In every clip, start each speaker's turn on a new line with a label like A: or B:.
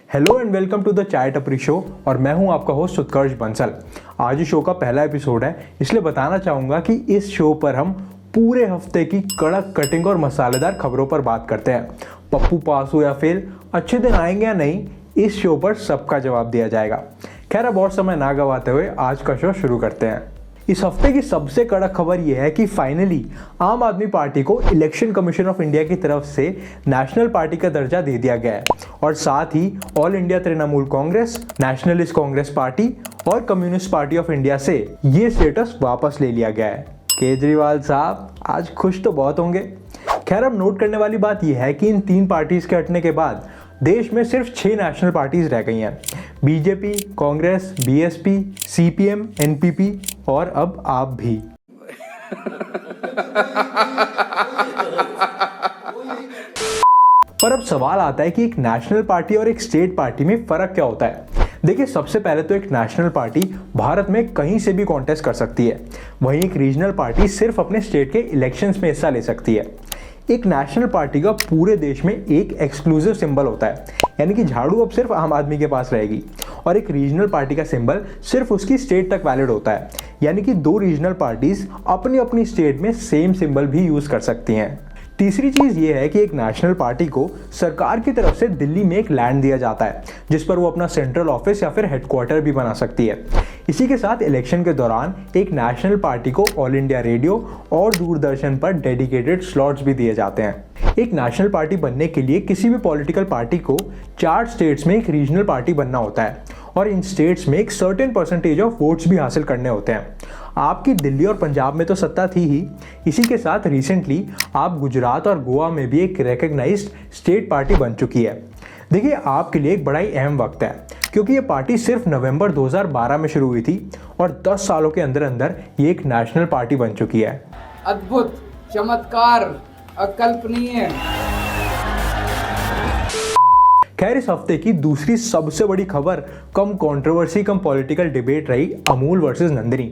A: Hello and welcome to the Chai Tapri show और मैं हूं आपका होस्ट उत्कर्ष बंसल। आज इस शो का पहला एपिसोड है, इसलिए बताना चाहूँगा कि इस शो पर हम पूरे हफ्ते की कड़क कटिंग और मसालेदार खबरों पर बात करते हैं। पप्पू पास हो या फेल, अच्छे दिन आएंगे या नहीं, इस शो पर सबका जवाब दिया जाएगा। खैर अब और समय ना गवाते हुए आज का शो शुरू करते हैं। इस हफ्ते की सबसे कड़क खबर यह है कि फाइनली आम आदमी पार्टी को इलेक्शन कमीशन ऑफ इंडिया की तरफ से नेशनल पार्टी का दर्जा दे दिया गया है और साथ ही All India Trinamool Congress, Nationalist Congress Party और कम्युनिस्ट पार्टी ऑफ इंडिया से ये स्टेटस वापस ले लिया गया है। केजरीवाल साहब आज खुश तो बहुत होंगे। खैर अब नोट करने वाली बात यह है कि इन तीन पार्टीज के हटने के बाद देश में सिर्फ 6 नेशनल पार्टीज रह गई हैं। BJP, Congress, BSP, CPM, NPP और अब आप भी। पर अब सवाल आता है कि एक नेशनल पार्टी और एक स्टेट पार्टी में फर्क क्या होता है। देखिए सबसे पहले तो एक नेशनल पार्टी भारत में कहीं से भी कॉन्टेस्ट कर सकती है, वहीं एक रीजनल पार्टी सिर्फ अपने स्टेट के इलेक्शंस में हिस्सा ले सकती है। एक नेशनल पार्टी का पूरे देश में एक एक्सक्लूसिव सिंबल होता है, यानी कि झाड़ू अब सिर्फ आम आदमी के पास रहेगी, और एक रीजनल पार्टी का सिंबल सिर्फ उसकी स्टेट तक वैलिड होता है, यानी कि 2 रीजनल पार्टीज अपनी अपनी स्टेट में सेम सिंबल भी यूज कर सकती हैं। तीसरी चीज ये है कि एक नेशनल पार्टी को सरकार की तरफ से दिल्ली में एक लैंड दिया जाता है जिस पर वो अपना सेंट्रल ऑफिस या फिर हेडक्वार्टर भी बना सकती है। इसी के साथ इलेक्शन के दौरान एक नेशनल पार्टी को ऑल इंडिया रेडियो और दूरदर्शन पर डेडिकेटेड स्लॉट्स भी दिए जाते हैं। एक नेशनल पार्टी बनने के लिए किसी भी पॉलिटिकल पार्टी को 4 स्टेट्स में एक रीजनल पार्टी बनना होता है और इन स्टेट्स में एक सर्टेन परसेंटेज ऑफ वोट्स भी हासिल करने होते हैं। आपकी दिल्ली और पंजाब में तो सत्ता थी ही, इसी के साथ रिसेंटली आप गुजरात और गोवा में भी एक रिकग्नाइज्ड स्टेट पार्टी बन चुकी है। देखिए आपके लिए एक बड़ा ही अहम वक्त है क्योंकि ये पार्टी सिर्फ नवंबर 2012 में शुरू हुई थी और 10 सालों के अंदर अंदर ये एक नेशनल पार्टी बन चुकी है।
B: अद्भुत, चमत्कार, अकल्पनीय।
A: खैर इस हफ्ते की दूसरी सबसे बड़ी खबर कम कंट्रोवर्सी कम पॉलिटिकल डिबेट रही अमूल वर्सेस नंदिनी।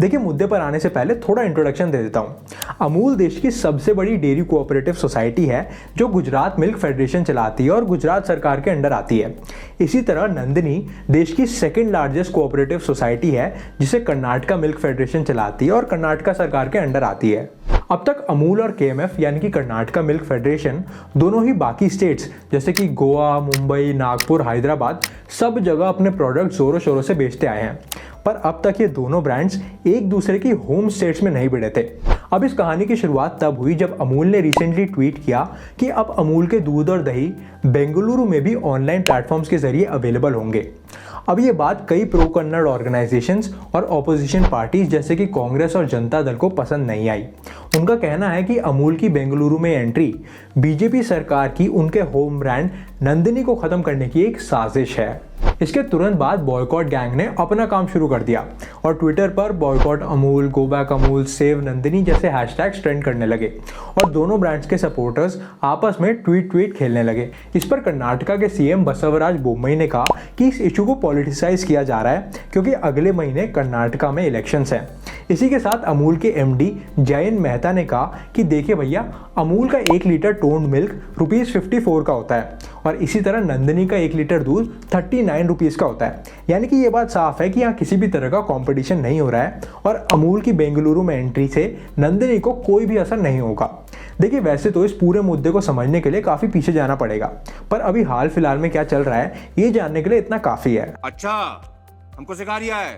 A: देखिए मुद्दे पर आने से पहले थोड़ा इंट्रोडक्शन दे देता हूँ। अमूल देश की सबसे बड़ी डेयरी कोऑपरेटिव सोसाइटी है जो गुजरात मिल्क फेडरेशन चलाती है और गुजरात सरकार के अंडर आती है। इसी तरह नंदिनी देश की सेकेंड लार्जेस्ट कोऑपरेटिव सोसाइटी है जिसे कर्नाटका मिल्क फेडरेशन चलाती है और कर्नाटका सरकार के अंडर आती है। अब तक अमूल और केएमएफ यानी कि कर्नाटका मिल्क फेडरेशन दोनों ही बाकी स्टेट्स जैसे कि गोवा, मुंबई, नागपुर, हैदराबाद सब जगह अपने प्रोडक्ट जोरों शोरों से बेचते आए हैं, पर अब तक ये दोनों ब्रांड्स एक दूसरे की होम स्टेट्स में नहीं भिड़े थे। अब इस कहानी की शुरुआत तब हुई जब अमूल ने रिसेंटली ट्वीट किया कि अब अमूल के दूध और दही बेंगलुरु में भी ऑनलाइन प्लेटफॉर्म्स के जरिए अवेलेबल होंगे। अब ये बात कई प्रो कन्नड़ ऑर्गेनाइजेशंस और ऑपोजिशन पार्टीज जैसे कि कांग्रेस और जनता दल को पसंद नहीं आई। उनका कहना है कि अमूल की बेंगलुरु में एंट्री बीजेपी सरकार की उनके होम ब्रांड नंदिनी को खत्म करने की एक साजिश है। इसके तुरंत बाद बॉयकॉट गैंग ने अपना काम शुरू कर दिया और ट्विटर पर boycott Amul, go back Amul, save Nandini जैसे हैशटैग्स ट्रेंड करने लगे और दोनों ब्रांड्स के सपोर्टर्स आपस में ट्वीट खेलने लगे। इस पर कर्नाटका के सीएम बसवराज बोम्मई ने कहा कि इस इशू को पॉलिटिसाइज किया जा रहा है क्योंकि अगले महीने कर्नाटका में इलेक्शंस हैं। इसी के साथ अमूल के एमडी जयंत मेहता ने कहा कि देखिए भैया, अमूल का 1 लीटर टोन्ड मिल्क ₹54 का होता है और इसी तरह नंदिनी का 1 लीटर दूध 39 रुपीज़ का होता है। यानी कि ये बात साफ है कि यहाँ किसी भी तरह का कंपटीशन नहीं हो रहा है और अमूल की बेंगलुरु में एंट्री से नंदिनी को कोई भी असर नहीं होगा। देखिए वैसे तो इस पूरे मुद्दे को समझने के लिए काफ़ी पीछे जाना पड़ेगा, पर अभी हाल फिलहाल में क्या चल रहा है ये जानने के लिए इतना काफ़ी है।
C: अच्छा, हमको सिखा रिया है।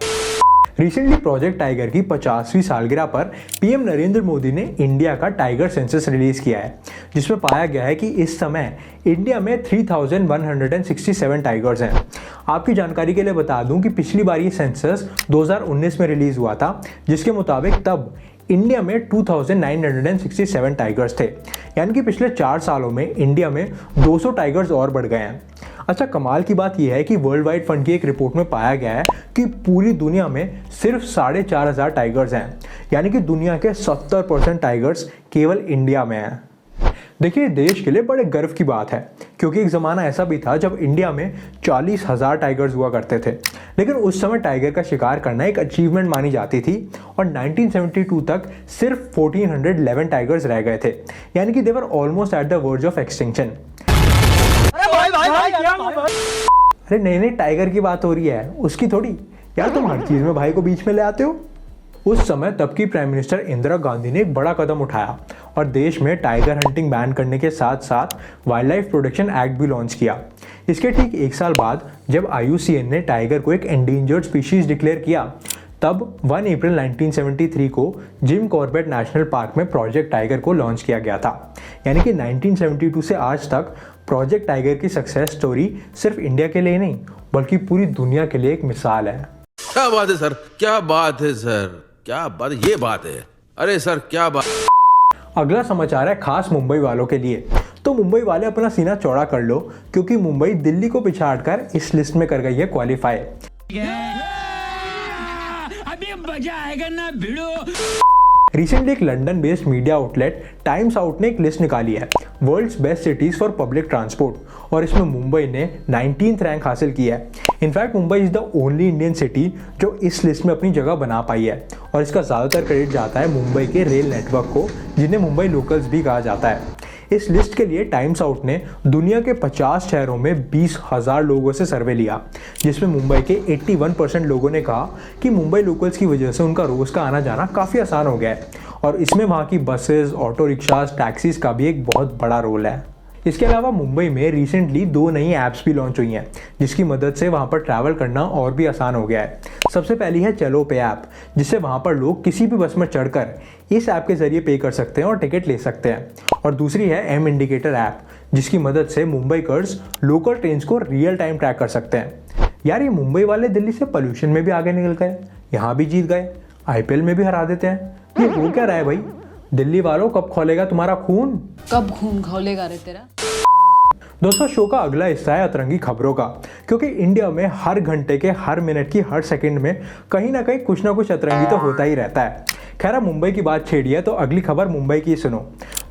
A: रिसेंटली प्रोजेक्ट टाइगर की 50वीं सालगिरह पर पीएम नरेंद्र मोदी ने इंडिया का टाइगर सेंसस रिलीज किया है जिसमें पाया गया है कि इस समय इंडिया में 3167 टाइगर्स हैं। आपकी जानकारी के लिए बता दूं कि पिछली बार ये सेंसस 2019 में रिलीज हुआ था जिसके मुताबिक तब इंडिया में 2967 टाइगर्स थे, यानी कि पिछले 4 सालों में इंडिया में 200 टाइगर्स और बढ़ गए हैं। अच्छा कमाल की बात यह है कि वर्ल्ड वाइड फंड की एक रिपोर्ट में पाया गया है कि पूरी दुनिया में सिर्फ 4,500 टाइगर्स हैं, यानी कि दुनिया के 70% टाइगर्स केवल इंडिया में हैं। देखिए देश के लिए बड़े गर्व की बात है क्योंकि एक ज़माना ऐसा भी था जब इंडिया में 40,000 टाइगर्स हुआ करते थे, लेकिन उस समय टाइगर का शिकार करना एक अचीवमेंट मानी जाती थी और 1972 तक सिर्फ 1411 टाइगर्स रह गए थे, यानी कि they were almost at the verge of extinction. अरे नहीं नहीं, टाइगर की बात हो रही है, उसकी थोड़ी। यार तुम हर चीज़ में भाई को बीच में ले आते हो। उस समय तब की प्राइम मिनिस्टर इंदिरा गांधी ने एक बड़ा कदम उठाया और देश में टाइगर हंटिंग बैन करने के साथ साथ वाइल्ड लाइफ प्रोटेक्शन एक्ट भी लॉन्च किया। इसके ठीक एक साल बाद जब IUCN ने टाइगर को एक एंडेंजर्ड स्पीशीज डिक्लेयर किया, तब 1 अप्रैल 1973 को जिम कॉर्बेट नेशनल पार्क में प्रोजेक्ट टाइगर को लॉन्च किया गया था। यानी कि 1972 से आज तक प्रोजेक्ट टाइगर की सक्सेस स्टोरी सिर्फ इंडिया के लिए नहीं बल्कि पूरी दुनिया के लिए एक मिसाल है।
D: क्या बात है सर, क्या बात है सर, क्या बात, ये बात है। अरे सर क्या बात।
A: अगला समाचार है खास मुंबई वालों के लिए। तो मुंबई वाले अपना सीना चौड़ा कर लो क्योंकि मुंबई दिल्ली को पिछाड़कर इस लिस्ट में कर गई है क्वालिफाई।
E: अभी मजा आएगा ना भिड़ो।
A: रिसेंटली एक London based media outlet Times Out ने एक लिस्ट निकाली है world's best cities for public transport और इसमें मुंबई ने 19th रैंक हासिल किया है। In fact Mumbai is the only Indian city जो इस लिस्ट में अपनी जगह बना पाई है और इसका ज़्यादातर क्रेडिट जाता है मुंबई के रेल नेटवर्क को, जिन्हें मुंबई लोकल्स भी कहा जाता है। इस लिस्ट के लिए टाइम्स आउट ने दुनिया के 50 शहरों में 20,000 लोगों से सर्वे लिया, जिसमें मुंबई के 81% लोगों ने कहा कि मुंबई लोकल्स की वजह से उनका रोज़ का आना जाना काफ़ी आसान हो गया है और इसमें वहाँ की बसेस, ऑटो रिक्शाज, टैक्सीज का भी एक बहुत बड़ा रोल है। इसके अलावा मुंबई में रिसेंटली 2 नई ऐप्स भी लॉन्च हुई हैं जिसकी मदद से वहाँ पर ट्रैवल करना और भी आसान हो गया है। सबसे पहली है चलो पे ऐप, जिससे वहाँ पर लोग किसी भी बस में चढ़कर इस ऐप के ज़रिए पे कर सकते हैं और टिकट ले सकते हैं। और दूसरी है एम इंडिकेटर ऐप, जिसकी मदद से मुंबईकर्स लोकल ट्रेन्स को रियल टाइम ट्रैक कर सकते हैं। यार ये मुंबई वाले दिल्ली से पोल्यूशन में भी आगे निकल गए, यहाँ भी जीत गए, IPL में भी हरा देते हैं। ये हो क्या रहा है भाई? दिल्ली वालों कब खोलेगा तुम्हारा खून?
F: कब खून खौलेगा रे तेरा?
A: दोस्तों शो का अगला हिस्सा है अतरंगी खबरों का, क्योंकि इंडिया में हर घंटे के हर मिनट की हर सेकंड में कहीं ना कहीं कुछ ना कुछ अतरंगी तो होता ही रहता है। खैर मुंबई की बात छेड़ी है तो अगली खबर मुंबई की सुनो।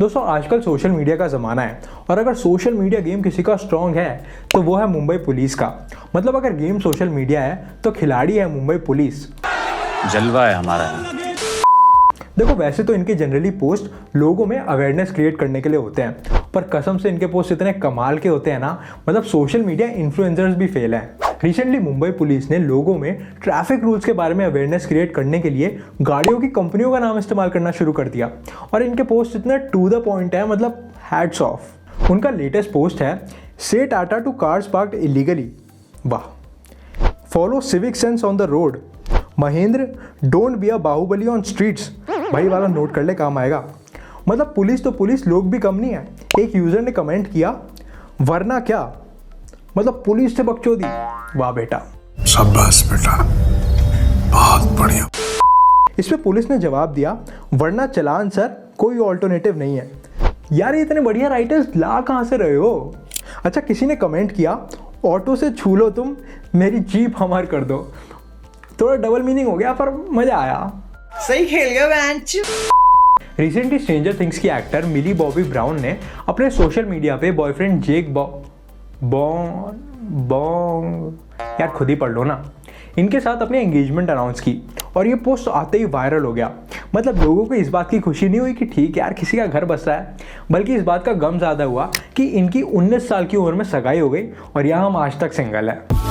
A: दोस्तों आजकल सोशल मीडिया का ज़माना है और अगर सोशल मीडिया गेम किसी का स्ट्रॉन्ग है तो वो है मुंबई पुलिस का। मतलब अगर गेम सोशल मीडिया है तो खिलाड़ी है मुंबई पुलिस।
G: जलवा है हमारा।
A: देखो वैसे तो इनके जनरली पोस्ट लोगों में अवेयरनेस क्रिएट करने के लिए होते हैं, पर कसम से इनके पोस्ट इतने कमाल के होते हैं ना, मतलब सोशल मीडिया इन्फ्लुएंसर्स भी फेल हैं। रिसेंटली मुंबई पुलिस ने लोगों में ट्रैफिक रूल्स के बारे में अवेयरनेस क्रिएट करने के लिए गाड़ियों की कंपनियों का नाम इस्तेमाल करना शुरू कर दिया और इनके पोस्ट इतने टू द पॉइंट है, मतलब हैट्स ऑफ। उनका लेटेस्ट पोस्ट है say tata to cars parked illegally, वाह। Follow civic sense on the road, Mahendra don't be a Bahubali on streets. भाई वाला नोट कर ले, काम आएगा। मतलब पुलिस तो पुलिस, लोग भी कम नहीं है। एक यूजर ने कमेंट किया वरना क्या, मतलब पुलिस से बकचोदी। वाह बेटा,
H: शाबाश बेटा, बहुत बढ़िया।
A: इस पे पुलिस ने जवाब दिया वरना चलान सर, कोई ऑल्टरनेटिव नहीं है। यार ये इतने बढ़िया राइटर्स ला कहाँ से रहे हो? अच्छा किसी ने कमेंट किया ऑटो से छू लो तुम, मेरी जीप हमार कर दो। थोड़ा डबल मीनिंग हो गया पर मजा आया।
I: सही खेल गया बेंच।
A: रिसेंटली स्ट्रेंजर थिंग्स की एक्टर मिली बॉबी ब्राउन ने अपने सोशल मीडिया पे बॉयफ्रेंड जेक यार खुद ही पढ़ लो ना, इनके साथ अपनी एंगेजमेंट अनाउंस की और ये पोस्ट आते ही वायरल हो गया। मतलब लोगों को इस बात की खुशी नहीं हुई कि ठीक है यार किसी का घर बस रहा है, बल्कि इस बात का गम ज़्यादा हुआ कि इनकी 19 साल की उम्र में सगाई हो गई और यहाँ हम आज तक सिंगल है।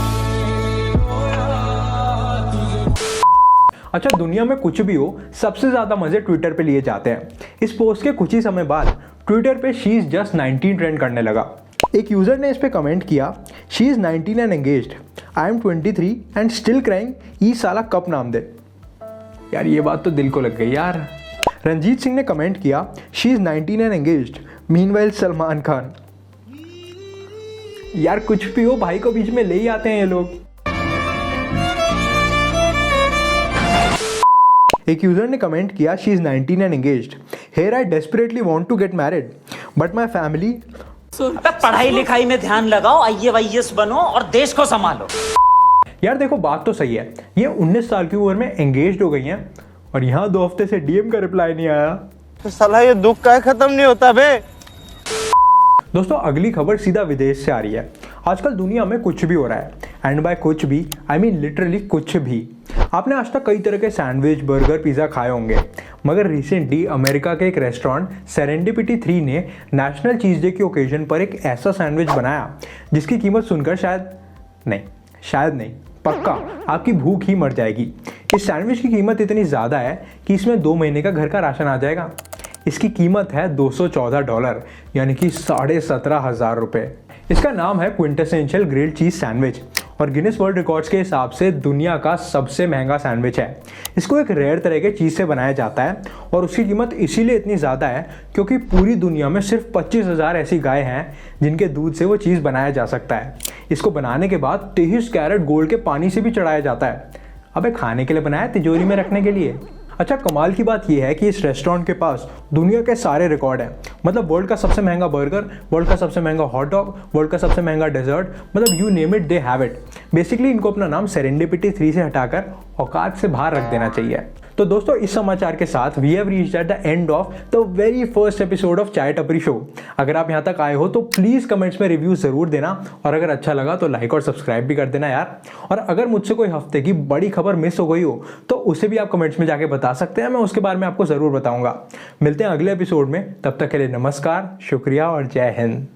A: अच्छा दुनिया में कुछ भी हो, सबसे ज़्यादा मज़े ट्विटर पे लिए जाते हैं। इस पोस्ट के कुछ ही समय बाद ट्विटर पे शी इज़ जस्ट 19 ट्रेंड करने लगा। एक यूज़र ने इस पे कमेंट किया she is 19 and engaged, I am 23 and still crying, ई साला कप नाम दे। यार ये बात तो दिल को लग गई यार। रंजीत सिंह ने कमेंट किया she is 19 and engaged, meanwhile Salman Khan. यार कुछ भी हो, भाई को बीच में ले ही आते हैं ये लोग। एक यूजर ने कमेंट किया she is 19 and engaged, here I desperately want to get married but my family.
E: पढ़ाई लिखाई में ध्यान लगाओ, IAS बनो और देश को संभालो।
A: यार देखो बात तो सही है, ये 19 साल की उम्र में एंगेज्ड हो गई हैं और यहाँ 2 हफ्ते से DM का रिप्लाई नहीं आया।
I: तो साला ये दुख का खत्म नहीं होता बे।
A: दोस्तों अगली खबर सीधा विदेश से आ रही है। आजकल दुनिया में कुछ भी हो रहा है, एंड बाय कुछ भी आई मीन लिटरली कुछ भी। आपने आज तक कई तरह के सैंडविच, बर्गर, पिज़्ज़ा खाए होंगे, मगर रिसेंटली अमेरिका के एक रेस्टोरेंट सेरेंडिपिटी 3 ने नेशनल चीज़ डे के ओकेजन पर एक ऐसा सैंडविच बनाया जिसकी कीमत सुनकर शायद नहीं, शायद नहीं, पक्का आपकी भूख ही मर जाएगी। इस सैंडविच की कीमत इतनी ज़्यादा है कि इसमें 2 महीने का घर का राशन आ जाएगा। इसकी कीमत है $214 यानी कि 17,500 रुपये। इसका नाम है क्विंटेसेंशियल ग्रिल्ड चीज़ सैंडविच और गिनीज वर्ल्ड रिकॉर्ड्स के हिसाब से दुनिया का सबसे महंगा सैंडविच है। इसको एक रेयर तरह के चीज़ से बनाया जाता है और उसकी कीमत इसीलिए इतनी ज़्यादा है क्योंकि पूरी दुनिया में सिर्फ 25,000 ऐसी गाय हैं जिनके दूध से वो चीज़ बनाया जा सकता है। इसको बनाने के बाद 23 कैरेट गोल्ड के पानी से भी चढ़ाया जाता है। अबे खाने के लिए बनाया, तिजोरी में रखने के लिए? अच्छा, कमाल की बात यह है कि इस रेस्टोरेंट के पास दुनिया के सारे रिकॉर्ड हैं। मतलब वर्ल्ड का सबसे महंगा बर्गर, वर्ल्ड का सबसे महंगा हॉट डॉग, वर्ल्ड का सबसे महंगा डेजर्ट, मतलब you name it they have it. Basically इनको अपना नाम सेरेंडिपिटी 3 से हटाकर औकात से बाहर रख देना चाहिए। तो दोस्तों, इस समाचार के साथ we have reached at the end of the very first episode of Chai Tapri show. अगर आप यहाँ तक आए हो तो प्लीज़ कमेंट्स में रिव्यू ज़रूर देना और अगर अच्छा लगा तो लाइक और सब्सक्राइब भी कर देना यार। और अगर मुझसे कोई हफ्ते की बड़ी खबर मिस हो गई हो तो उसे भी आप कमेंट्स में जाके बता सकते हैं, मैं उसके बारे में आपको ज़रूर बताऊंगा। मिलते हैं अगले एपिसोड में, तब तक के लिए नमस्कार, शुक्रिया और जय हिंद।